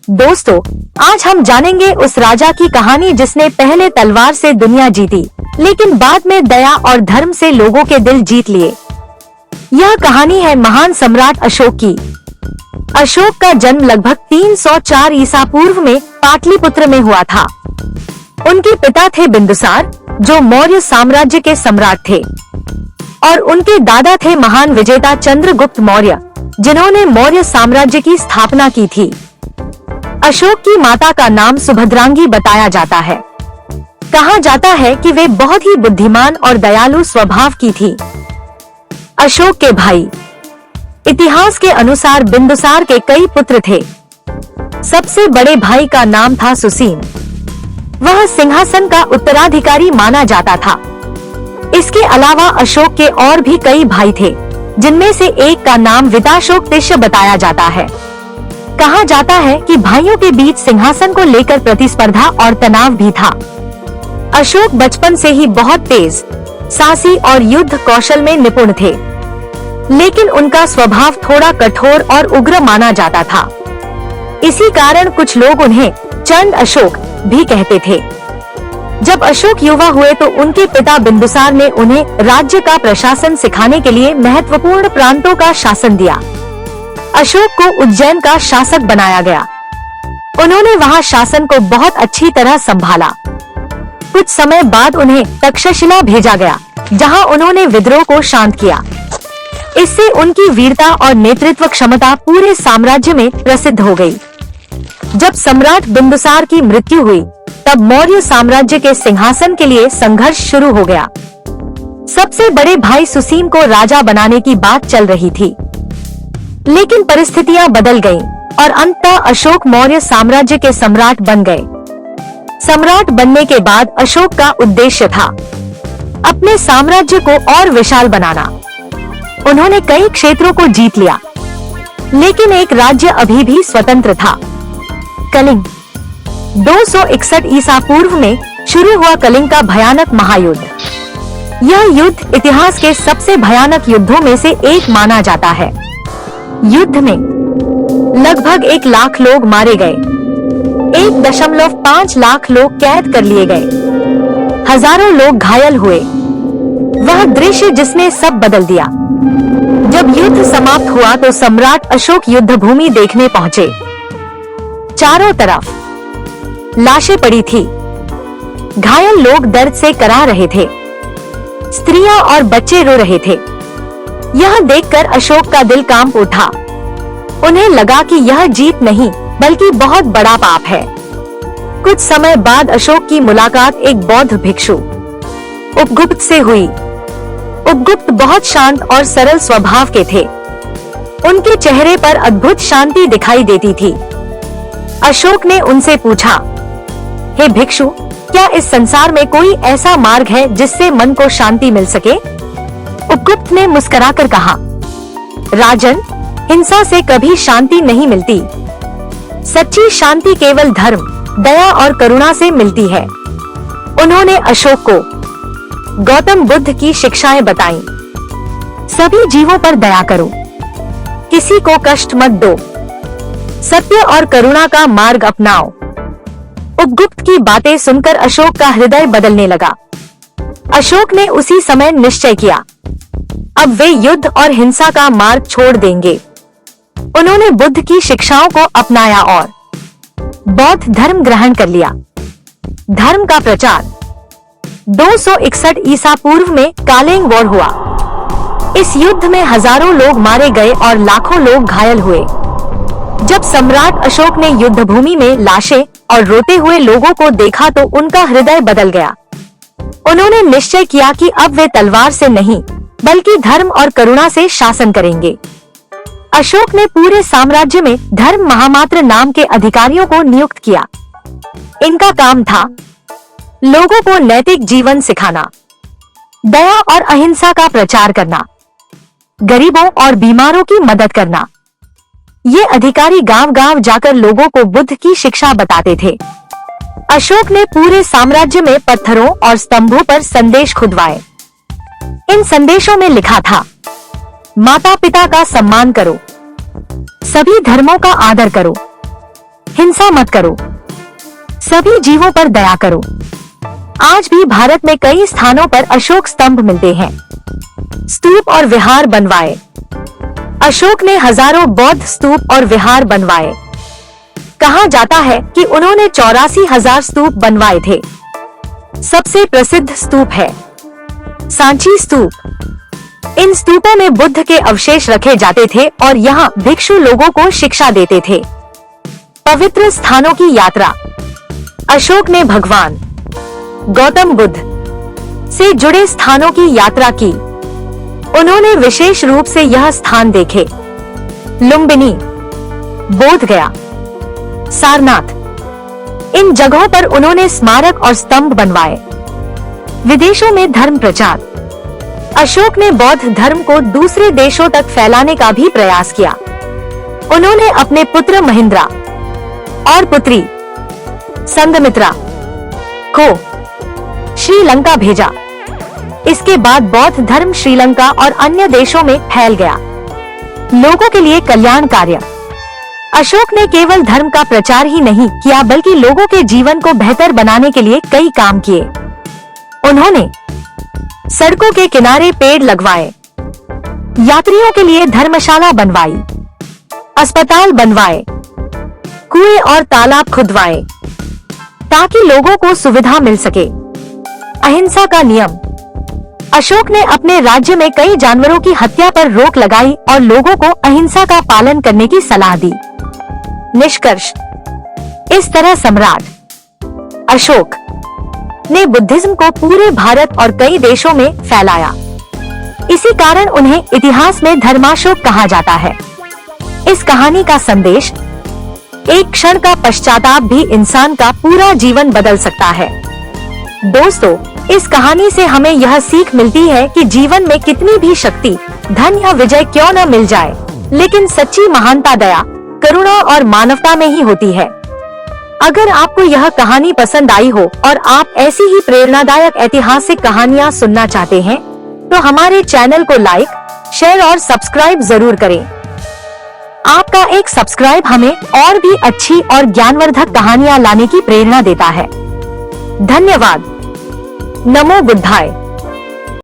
दोस्तों, आज हम जानेंगे उस राजा की कहानी जिसने पहले तलवार से दुनिया जीती, लेकिन बाद में दया और धर्म से लोगों के दिल जीत लिए। यह कहानी है महान सम्राट अशोक की। अशोक का जन्म लगभग 304 ईसा पूर्व में पाटलिपुत्र में हुआ था। उनके पिता थे बिंदुसार, जो मौर्य साम्राज्य के सम्राट थे, और उनके दादा थे महान विजेता चंद्रगुप्त मौर्य, जिन्होंने मौर्य साम्राज्य की स्थापना की थी। अशोक की माता का नाम सुभद्रांगी बताया जाता है। कहा जाता है कि वे बहुत ही बुद्धिमान और दयालु स्वभाव की थी। अशोक के भाई। इतिहास के अनुसार बिंदुसार के कई पुत्र थे। सबसे बड़े भाई का नाम था सुसीम। वह सिंहासन का उत्तराधिकारी माना जाता था। इसके अलावा अशोक के और भी कई भाई थे, जिनमें से एक का नाम विताशोक तिष्य बताया जाता है। कहा जाता है कि भाइयों के बीच सिंहासन को लेकर प्रतिस्पर्धा और तनाव भी था। अशोक बचपन से ही बहुत तेज, साहसी और युद्ध कौशल में निपुण थे, लेकिन उनका स्वभाव थोड़ा कठोर और उग्र माना जाता था। इसी कारण कुछ लोग उन्हें चंड अशोक भी कहते थे। जब अशोक युवा हुए तो उनके पिता बिंदुसार ने उन्हें राज्य का प्रशासन सिखाने के लिए महत्वपूर्ण प्रांतों का शासन दिया। अशोक को उज्जैन का शासक बनाया गया। उन्होंने वहां शासन को बहुत अच्छी तरह संभाला। कुछ समय बाद उन्हें तक्षशिला भेजा गया, जहां उन्होंने विद्रोह को शांत किया। इससे उनकी वीरता और नेतृत्व क्षमता पूरे साम्राज्य में प्रसिद्ध हो गई। जब सम्राट बिंदुसार की मृत्यु हुई, तब मौर्य साम्राज्य के सिंहासन के लिए संघर्ष शुरू हो गया। सबसे बड़े भाई सुसीम को राजा बनाने की बात चल रही थी, लेकिन परिस्थितियां बदल गईं और अंततः अशोक मौर्य साम्राज्य के सम्राट बन गए। सम्राट बनने के बाद अशोक का उद्देश्य था अपने साम्राज्य को और विशाल बनाना। उन्होंने कई क्षेत्रों को जीत लिया, लेकिन एक राज्य अभी भी स्वतंत्र था, कलिंग। 261 ईसा पूर्व में शुरू हुआ कलिंग का भयानक महायुद्ध। यह युद्ध इतिहास के सबसे भयानक युद्धों में से एक माना जाता है। युद्ध में लगभग 1 लाख लोग मारे गए। 1.5 लाख लोग कैद कर लिए गए। हजारों लोग घायल हुए। वह दृश्य जिसने सब बदल दिया। जब युद्ध समाप्त हुआ तो सम्राट अशोक युद्ध भूमि देखने पहुंचे। चारों तरफ लाशें पड़ी थी। घायल लोग दर्द से कराह रहे थे। स्त्रियां और बच्चे रो रहे थे। यह देखकर अशोक का दिल कांप उठा। उन्हें लगा कि यह जीत नहीं, बल्कि बहुत बड़ा पाप है। कुछ समय बाद अशोक की मुलाकात एक बौद्ध भिक्षु उपगुप्त से हुई। उपगुप्त बहुत शांत और सरल स्वभाव के थे। उनके चेहरे पर अद्भुत शांति दिखाई देती थी। अशोक ने उनसे पूछा, हे भिक्षु, क्या इस संसार में कोई ऐसा मार्ग है जिससे मन को शांति मिल सके? उपगुप्त ने मुस्कुराकर कहा, राजन, हिंसा से कभी शांति नहीं मिलती। सच्ची शांति केवल धर्म, दया और करुणा से मिलती है। उन्होंने अशोक को गौतम बुद्ध की शिक्षाएं बताईं। सभी जीवों पर दया करो, किसी को कष्ट मत दो, सत्य और करुणा का मार्ग अपनाओ। उपगुप्त की बातें सुनकर अशोक का हृदय बदलने लगा। अशोक ने उसी समय निश्चय किया, अब वे युद्ध और हिंसा का मार्ग छोड़ देंगे। उन्होंने बुद्ध की शिक्षाओं को अपनाया और बौद्ध धर्म ग्रहण कर लिया। धर्म का प्रचार। 261 ईसा पूर्व में कालेंग वॉर हुआ। इस युद्ध में हजारों लोग मारे गए और लाखों लोग घायल हुए। जब सम्राट अशोक ने युद्ध भूमि में लाशें और रोते हुए लोगों को देखा तो उनका हृदय बदल गया। उन्होंने निश्चय किया कि अब वे तलवार से नहीं, बल्कि धर्म और करुणा से शासन करेंगे। अशोक ने पूरे साम्राज्य में धर्म महामात्र नाम के अधिकारियों को नियुक्त किया। इनका काम था लोगों को नैतिक जीवन सिखाना, दया और अहिंसा का प्रचार करना, गरीबों और बीमारों की मदद करना। ये अधिकारी गांव-गांव जाकर लोगों को बुद्ध की शिक्षा बताते थे। अशोक ने पूरे साम्राज्य में पत्थरों और स्तंभों पर संदेश खुदवाए। इन संदेशों में लिखा था, माता पिता का सम्मान करो, सभी धर्मों का आदर करो, हिंसा मत करो, सभी जीवों पर दया करो। आज भी भारत में कई स्थानों पर अशोक स्तंभ मिलते हैं। स्तूप और विहार बनवाए। अशोक ने हजारों बौद्ध स्तूप और विहार बनवाए। कहा जाता है कि उन्होंने 84,000 स्तूप बनवाए थे। सबसे प्रसिद्ध स्तूप है सांची स्तूप। इन स्तूपों में बुद्ध के अवशेष रखे जाते थे और यहाँ भिक्षु लोगों को शिक्षा देते थे। पवित्र स्थानों की यात्रा। अशोक ने भगवान गौतम बुद्ध से जुड़े स्थानों की यात्रा की। उन्होंने विशेष रूप से यह स्थान देखे। लुम्बिनी, बोधगया, सारनाथ। इन जगहों पर उन्होंने स्मारक और स्तंभ बनवाए। विदेशों में धर्म प्रचार। अशोक ने बौद्ध धर्म को दूसरे देशों तक फैलाने का भी प्रयास किया। उन्होंने अपने पुत्र महेंद्रा और पुत्री संघमित्रा को श्रीलंका भेजा। इसके बाद बौद्ध धर्म श्रीलंका और अन्य देशों में फैल गया। लोगों के लिए कल्याण कार्य। अशोक ने केवल धर्म का प्रचार ही नहीं किया बल्कि लोगों के जीवन को बेहतर बनाने के लिए कई काम किए। उन्होंने सड़कों के किनारे पेड़ लगवाए, यात्रियों के लिए धर्मशाला बनवाई, अस्पताल बनवाए, कुएं और तालाब खुदवाए ताकि लोगों को सुविधा मिल सके। अहिंसा का नियम। अशोक ने अपने राज्य में कई जानवरों की हत्या पर रोक लगाई और लोगों को अहिंसा का पालन करने की सलाह दी। निष्कर्ष। इस तरह सम्राट अशोक ने बुद्धिज्म को पूरे भारत और कई देशों में फैलाया। इसी कारण उन्हें इतिहास में धर्माशोक कहा जाता है। इस कहानी का संदेश, एक क्षण का पश्चाताप भी इंसान का पूरा जीवन बदल सकता है। दोस्तों, इस कहानी से हमें यह सीख मिलती है कि जीवन में कितनी भी शक्ति, धन या विजय क्यों न मिल जाए, लेकिन सच्ची महानता दया, करुणा और मानवता में ही होती है। अगर आपको यह कहानी पसंद आई हो और आप ऐसी ही प्रेरणादायक ऐतिहासिक कहानियाँ सुनना चाहते हैं, तो हमारे चैनल को लाइक, शेयर और सब्सक्राइब जरूर करें। आपका एक सब्सक्राइब हमें और भी अच्छी और ज्ञानवर्धक कहानियाँ लाने की प्रेरणा देता है। धन्यवाद। नमो बुद्धाय।